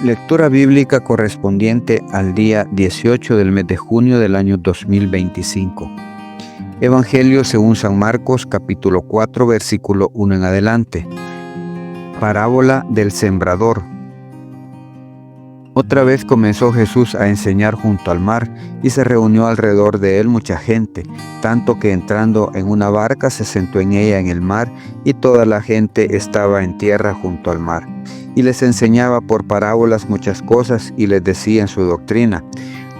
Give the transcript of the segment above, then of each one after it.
Lectura bíblica correspondiente al día 18 del mes de junio del año 2025. Evangelio según San Marcos, capítulo 4, versículo 1 en adelante. Parábola del sembrador. Otra vez comenzó Jesús a enseñar junto al mar, y se reunió alrededor de él mucha gente, tanto que entrando en una barca se sentó en ella en el mar, y toda la gente estaba en tierra junto al mar. Y les enseñaba por parábolas muchas cosas, y les decía en su doctrina: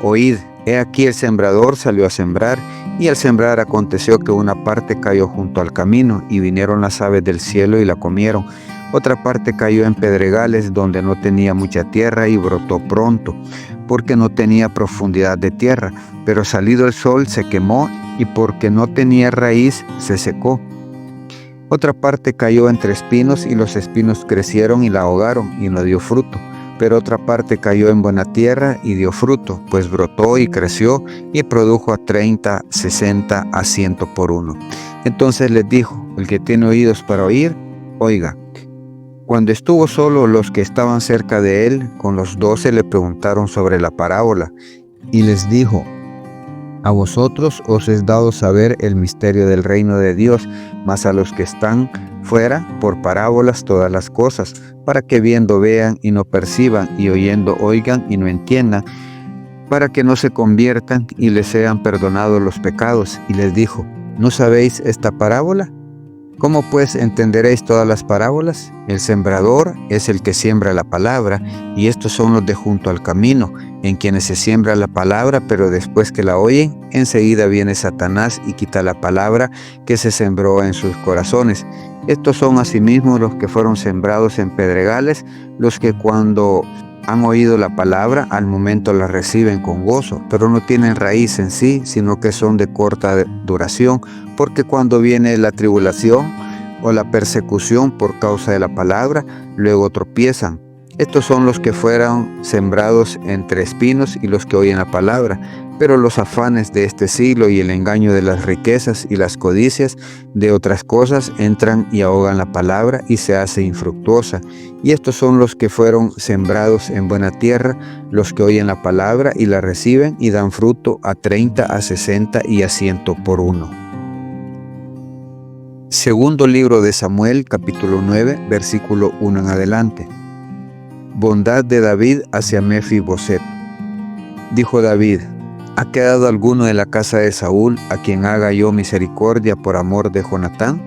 Oíd, he aquí el sembrador salió a sembrar, y al sembrar aconteció que una parte cayó junto al camino, y vinieron las aves del cielo y la comieron. Otra parte cayó en pedregales donde no tenía mucha tierra y brotó pronto, porque no tenía profundidad de tierra, pero salido el sol se quemó, y porque no tenía raíz se secó. Otra parte cayó entre espinos, y los espinos crecieron y la ahogaron, y no dio fruto. Pero otra parte cayó en buena tierra y dio fruto, pues brotó y creció, y produjo a 30, 60, a 100 por uno. Entonces les dijo: el que tiene oídos para oír, oiga. Cuando estuvo solo, los que estaban cerca de él, con los 12, le preguntaron sobre la parábola, y les dijo: a vosotros os es dado saber el misterio del reino de Dios, mas a los que están fuera, por parábolas todas las cosas, para que viendo vean y no perciban, y oyendo oigan y no entiendan, para que no se conviertan y les sean perdonados los pecados. Y les dijo: ¿no sabéis esta parábola? ¿Cómo pues entenderéis todas las parábolas? El sembrador es el que siembra la palabra, y estos son los de junto al camino, en quienes se siembra la palabra, pero después que la oyen, enseguida viene Satanás y quita la palabra que se sembró en sus corazones. Estos son asimismo los que fueron sembrados en pedregales, los que cuando han oído la palabra, al momento la reciben con gozo, pero no tienen raíz en sí, sino que son de corta duración, porque cuando viene la tribulación o la persecución por causa de la palabra, luego tropiezan. Estos son los que fueron sembrados entre espinos y los que oyen la palabra, pero los afanes de este siglo y el engaño de las riquezas y las codicias de otras cosas entran y ahogan la palabra y se hace infructuosa. Y estos son los que fueron sembrados en buena tierra, los que oyen la palabra y la reciben y dan fruto a 30, a 60 y a 100 por uno. Segundo libro de Samuel, capítulo 9, versículo 1 en adelante. Bondad de David hacia Mefiboset. Dijo David: ¿ha quedado alguno de la casa de Saúl a quien haga yo misericordia por amor de Jonatán?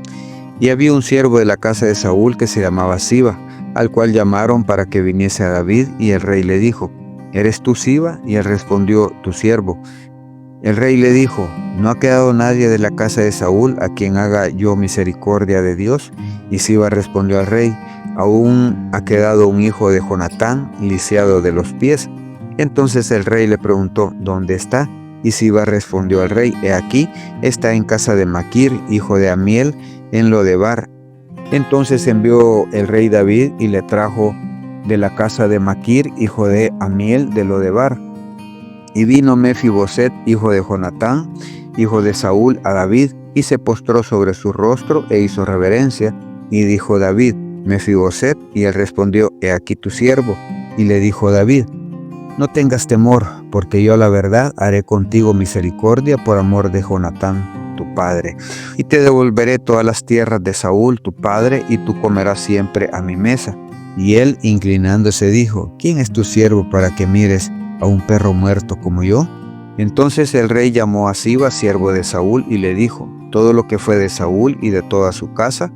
Y había un siervo de la casa de Saúl que se llamaba Siba, al cual llamaron para que viniese a David, y el rey le dijo: ¿eres tú Siba? Y él respondió: tu siervo. El rey le dijo: ¿no ha quedado nadie de la casa de Saúl a quien haga yo misericordia de Dios? Y Siba respondió al rey: aún ha quedado un hijo de Jonatán, lisiado de los pies. Entonces el rey le preguntó: ¿dónde está? Y Siba respondió al rey: he aquí, está en casa de Maquir, hijo de Amiel, en Lodebar. Entonces envió el rey David y le trajo de la casa de Maquir, hijo de Amiel, de Lodebar. Y vino Mefiboset, hijo de Jonatán, hijo de Saúl, a David, y se postró sobre su rostro e hizo reverencia. Y dijo David: Mefiboset. Y él respondió: he aquí tu siervo. Y le dijo David: no tengas temor, porque yo la verdad haré contigo misericordia por amor de Jonatán, tu padre. Y te devolveré todas las tierras de Saúl, tu padre, y tú comerás siempre a mi mesa. Y él, inclinándose, dijo: ¿quién es tu siervo para que mires a un perro muerto como yo? Entonces el rey llamó a Siba, siervo de Saúl, y le dijo: todo lo que fue de Saúl y de toda su casa,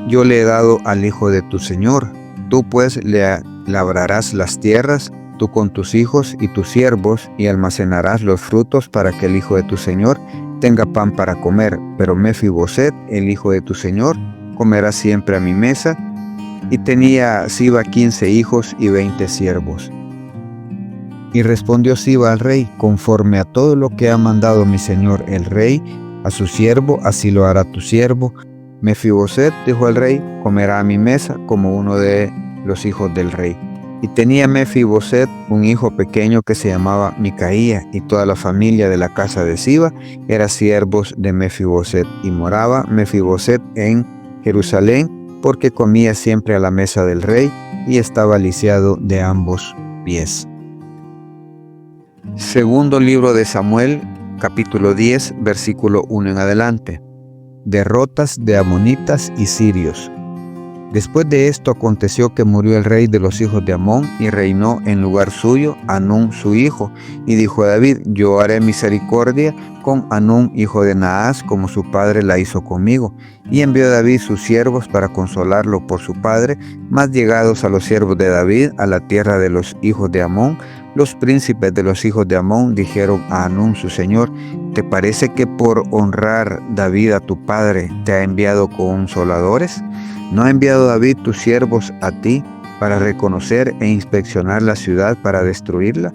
yo le he dado al hijo de tu señor. Tú pues le labrarás las tierras, tú con tus hijos y tus siervos, y almacenarás los frutos para que el hijo de tu señor tenga pan para comer. Pero Mefiboset, el hijo de tu señor, comerá siempre a mi mesa. Y tenía Siba 15 hijos y 20 siervos. Y respondió Siba al rey: conforme a todo lo que ha mandado mi señor el rey a su siervo, así lo hará tu siervo. Mefiboset, dijo el rey, comerá a mi mesa como uno de los hijos del rey. Y tenía Mefiboset un hijo pequeño que se llamaba Micaía, y toda la familia de la casa de Siba era siervos de Mefiboset. Y moraba Mefiboset en Jerusalén, porque comía siempre a la mesa del rey, y estaba lisiado de ambos pies. Segundo libro de Samuel, capítulo 10, versículo 1 en adelante. Derrotas de amonitas y sirios. Después de esto aconteció que murió el rey de los hijos de Amón y reinó en lugar suyo Hanún su hijo. Y dijo a David: yo haré misericordia con Hanún hijo de Naas, como su padre la hizo conmigo. Y envió David sus siervos para consolarlo por su padre. Mas llegados a los siervos de David a la tierra de los hijos de Amón, los príncipes de los hijos de Amón dijeron a Hanún su señor: ¿te parece que por honrar David a tu padre te ha enviado consoladores? ¿No ha enviado David tus siervos a ti para reconocer e inspeccionar la ciudad para destruirla?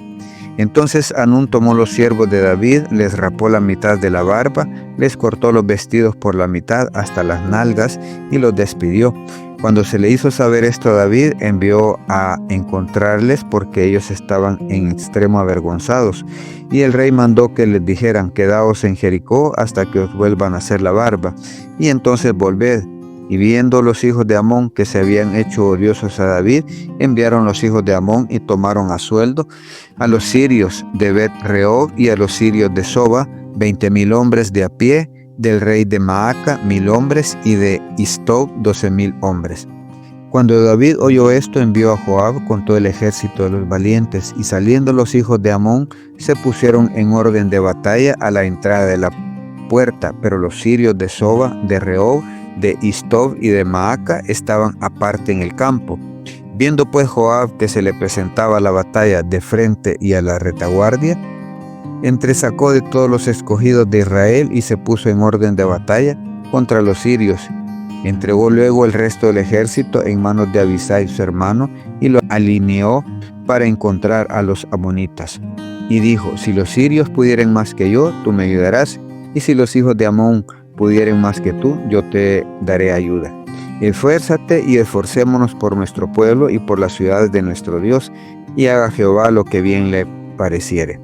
Entonces Hanún tomó los siervos de David, les rapó la mitad de la barba, les cortó los vestidos por la mitad hasta las nalgas y los despidió. Cuando se le hizo saber esto a David, envió a encontrarles porque ellos estaban en extremo avergonzados. Y el rey mandó que les dijeran: quedaos en Jericó hasta que os vuelvan a hacer la barba, y entonces volved. Y viendo los hijos de Amón que se habían hecho odiosos a David, enviaron los hijos de Amón y tomaron a sueldo a los sirios de Bet-rehob y a los sirios de Soba, 20,000 hombres de a pie, del rey de Maaca 1,000 hombres y de Istob 12,000 hombres. Cuando David oyó esto, envió a Joab con todo el ejército de los valientes, y saliendo los hijos de Amón se pusieron en orden de batalla a la entrada de la puerta, pero los sirios de Soba, de Rehob, de Istob y de Maaca estaban aparte en el campo. Viendo pues Joab que se le presentaba la batalla de frente y a la retaguardia, entresacó de todos los escogidos de Israel y se puso en orden de batalla contra los sirios. Entregó luego el resto del ejército en manos de Abisai su hermano y lo alineó para encontrar a los amonitas. Y dijo: si los sirios pudieren más que yo, tú me ayudarás, y si los hijos de Amón pudieren más que tú, yo te daré ayuda. Esfuérzate y esforcémonos por nuestro pueblo y por las ciudades de nuestro Dios, y haga Jehová lo que bien le pareciere.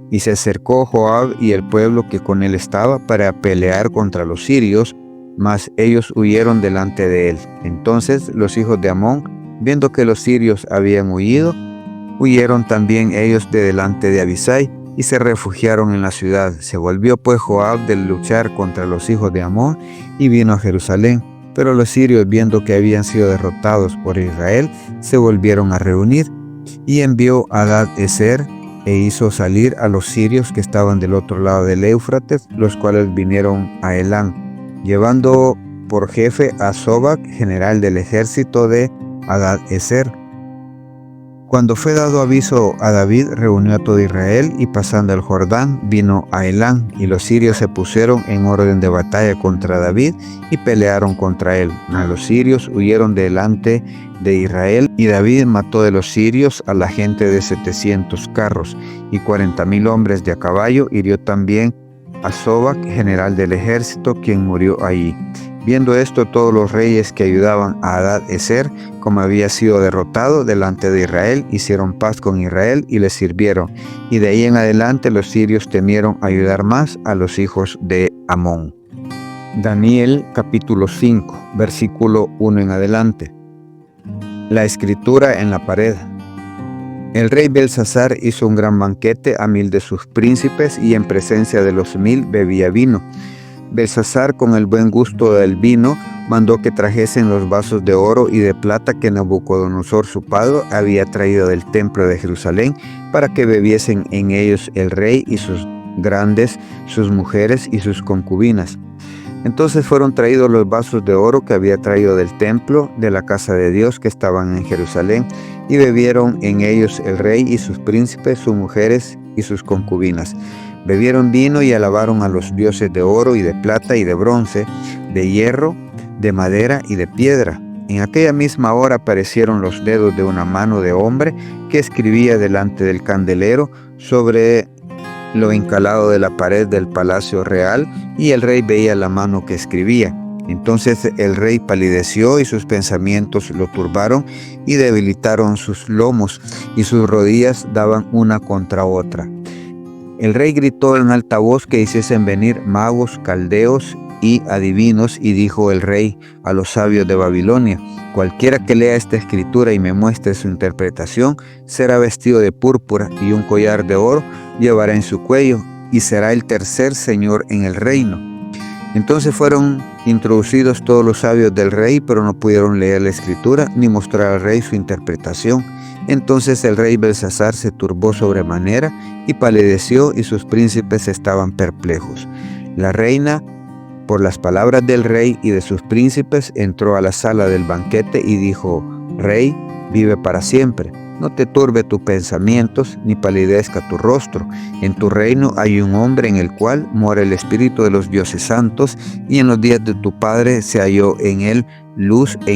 Y se acercó Joab y el pueblo que con él estaba para pelear contra los sirios, mas ellos huyeron delante de él. Entonces los hijos de Amón, viendo que los sirios habían huido, huyeron también ellos de delante de Abisai, y se refugiaron en la ciudad. Se volvió pues Joab de luchar contra los hijos de Amón y vino a Jerusalén. Pero los sirios, viendo que habían sido derrotados por Israel, se volvieron a reunir. Y envió a Hadad-ezer e hizo salir a los sirios que estaban del otro lado del Éufrates, los cuales vinieron a Elán, llevando por jefe a Sobac, general del ejército de Hadad-ezer. Cuando fue dado aviso a David, reunió a todo Israel y pasando el Jordán vino a Elán, y los sirios se pusieron en orden de batalla contra David y pelearon contra él. Mas los sirios huyeron delante de Israel, y David mató de los sirios a la gente de 700 carros y 40,000 hombres de a caballo. Hirió también a Sobac, general del ejército, quien murió allí. Viendo esto, todos los reyes que ayudaban a Hadad-ezer, como había sido derrotado delante de Israel, hicieron paz con Israel y les sirvieron. Y de ahí en adelante los sirios temieron ayudar más a los hijos de Amón. Daniel capítulo 5, versículo 1 en adelante. La escritura en la pared. El rey Belsasar hizo un gran banquete a 1,000 de sus príncipes, y en presencia de los 1,000 bebía vino. Belsasar, con el buen gusto del vino, mandó que trajesen los vasos de oro y de plata que Nabucodonosor su padre había traído del templo de Jerusalén, para que bebiesen en ellos el rey y sus grandes, sus mujeres y sus concubinas. Entonces fueron traídos los vasos de oro que había traído del templo de la casa de Dios que estaban en Jerusalén, y bebieron en ellos el rey y sus príncipes, sus mujeres y sus concubinas. Bebieron vino y alabaron a los dioses de oro y de plata y de bronce, de hierro, de madera y de piedra. En aquella misma hora aparecieron los dedos de una mano de hombre que escribía delante del candelero sobre lo encalado de la pared del palacio real, y el rey veía la mano que escribía. Entonces el rey palideció y sus pensamientos lo turbaron y debilitaron sus lomos, y sus rodillas daban una contra otra. El rey gritó en alta voz que hiciesen venir magos, caldeos y adivinos, y dijo el rey a los sabios de Babilonia: cualquiera que lea esta escritura y me muestre su interpretación, será vestido de púrpura y un collar de oro llevará en su cuello, y será el tercer señor en el reino. Entonces fueron introducidos todos los sabios del rey, pero no pudieron leer la escritura ni mostrar al rey su interpretación. Entonces el rey Belsasar se turbó sobremanera y palideció, y sus príncipes estaban perplejos. La reina, por las palabras del rey y de sus príncipes, entró a la sala del banquete y dijo: Rey, vive para siempre. No te turbe tus pensamientos, ni palidezca tu rostro. En tu reino hay un hombre en el cual mora el espíritu de los dioses santos, y en los días de tu padre se halló en él luz e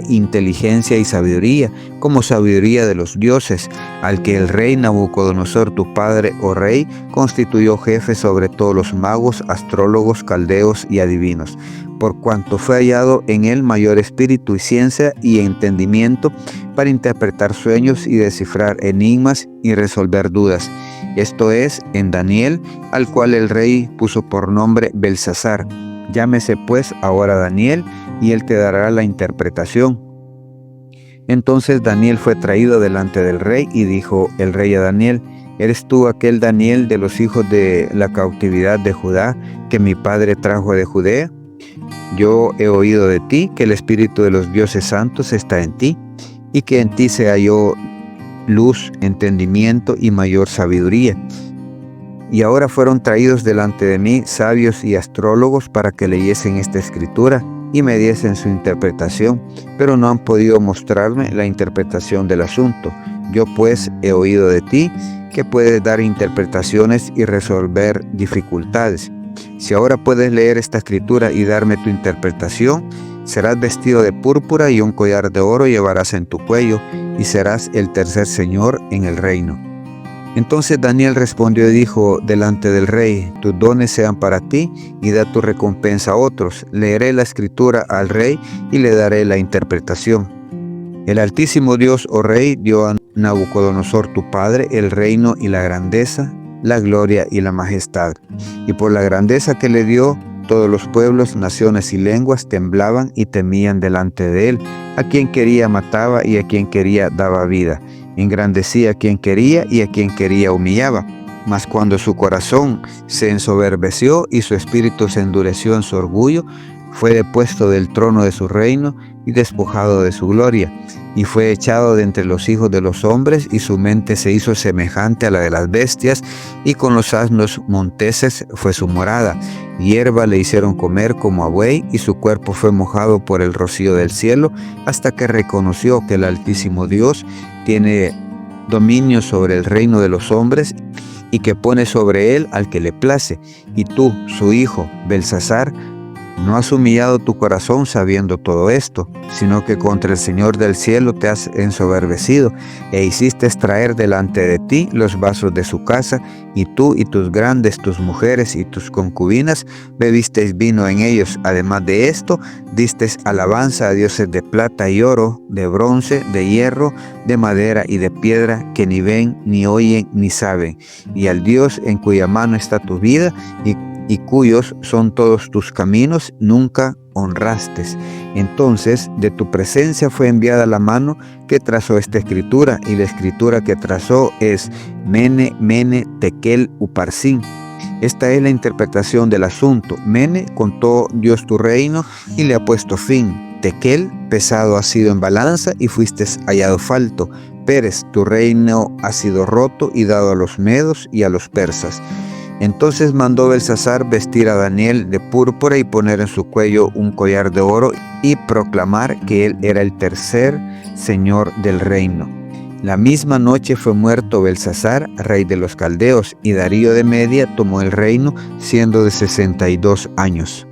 inteligencia y sabiduría, como sabiduría de los dioses, al que el rey Nabucodonosor, tu padre, oh rey, constituyó jefe sobre todos los magos, astrólogos, caldeos y adivinos, por cuanto fue hallado en él mayor espíritu y ciencia y entendimiento para interpretar sueños y descifrar enigmas y resolver dudas. Esto es, en Daniel, al cual el rey puso por nombre Belsasar. Llámese pues ahora Daniel, y él te dará la interpretación. Entonces Daniel fue traído delante del rey, y dijo el rey a Daniel: ¿Eres tú aquel Daniel de los hijos de la cautividad de Judá, que mi padre trajo de Judea? Yo he oído de ti que el espíritu de los dioses santos está en ti, y que en ti se halló luz, entendimiento y mayor sabiduría. Y ahora fueron traídos delante de mí sabios y astrólogos para que leyesen esta escritura y me diesen su interpretación, pero no han podido mostrarme la interpretación del asunto. Yo pues he oído de ti que puedes dar interpretaciones y resolver dificultades. Si ahora puedes leer esta escritura y darme tu interpretación, serás vestido de púrpura y un collar de oro llevarás en tu cuello, y serás el tercer señor en el reino. Entonces Daniel respondió y dijo delante del rey: tus dones sean para ti, y da tu recompensa a otros. Leeré la escritura al rey y le daré la interpretación. El Altísimo Dios, oh rey, dio a Nabucodonosor tu padre el reino y la grandeza, la gloria y la majestad. Y por la grandeza que le dio, todos los pueblos, naciones y lenguas temblaban y temían delante de él. A quien quería mataba, y a quien quería daba vida. Engrandecía a quien quería, y a quien quería humillaba. Mas cuando su corazón se ensoberbeció y su espíritu se endureció en su orgullo, fue depuesto del trono de su reino y despojado de su gloria, y fue echado de entre los hijos de los hombres, y su mente se hizo semejante a la de las bestias, y con los asnos monteses fue su morada. Hierba le hicieron comer como a buey, y su cuerpo fue mojado por el rocío del cielo, hasta que reconoció que el Altísimo Dios tiene dominio sobre el reino de los hombres, y que pone sobre él al que le place. Y tú, su hijo, Belsasar, no has humillado tu corazón sabiendo todo esto, sino que contra el Señor del cielo te has ensoberbecido, e hiciste traer delante de ti los vasos de su casa, y tú y tus grandes, tus mujeres y tus concubinas bebisteis vino en ellos. Además de esto, disteis alabanza a dioses de plata y oro, de bronce, de hierro, de madera y de piedra, que ni ven, ni oyen, ni saben, y al Dios en cuya mano está tu vida, y cuyos son todos tus caminos, nunca honraste. Entonces de tu presencia fue enviada la mano que trazó esta escritura, y la escritura que trazó es Mene, Mene, Tekel, Uparsin. Esta es la interpretación del asunto. Mene, contó Dios tu reino y le ha puesto fin. Tekel, pesado ha sido en balanza y fuiste hallado falto. Peres, tu reino ha sido roto y dado a los medos y a los persas. Entonces mandó Belsasar vestir a Daniel de púrpura y poner en su cuello un collar de oro y proclamar que él era el tercer señor del reino. La misma noche fue muerto Belsasar, rey de los caldeos, y Darío de Media tomó el reino siendo de 62 años.